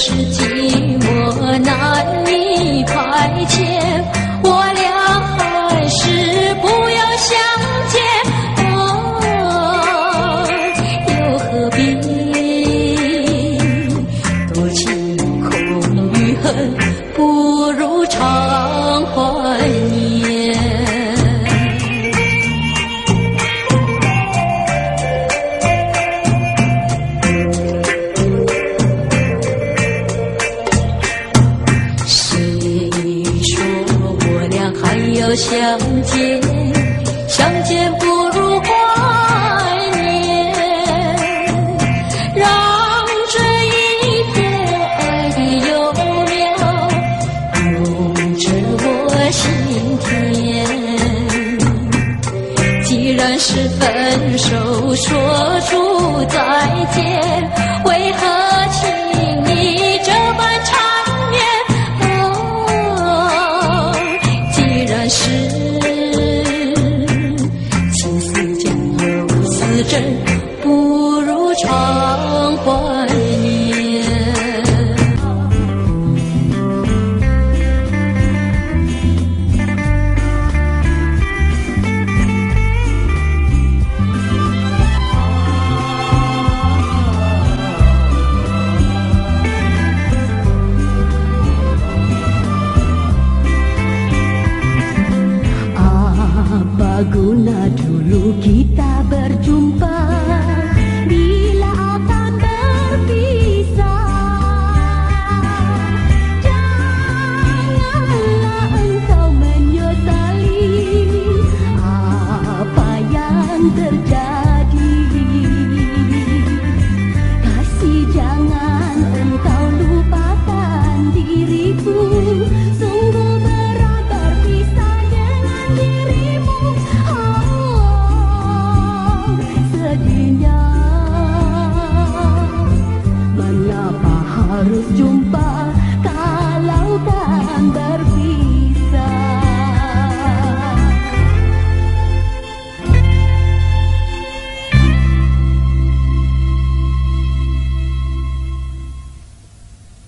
是寂寞难以排遣，我俩还是不要相见。又何必多情空余恨，不如常怀念。要相见，相见不如怀念，让这一片爱的幼苗永着我心田。既然是分手，说出再见，为何请你这般缠绵？是此思将又思真，不如常怀念。Apa guna dulu kita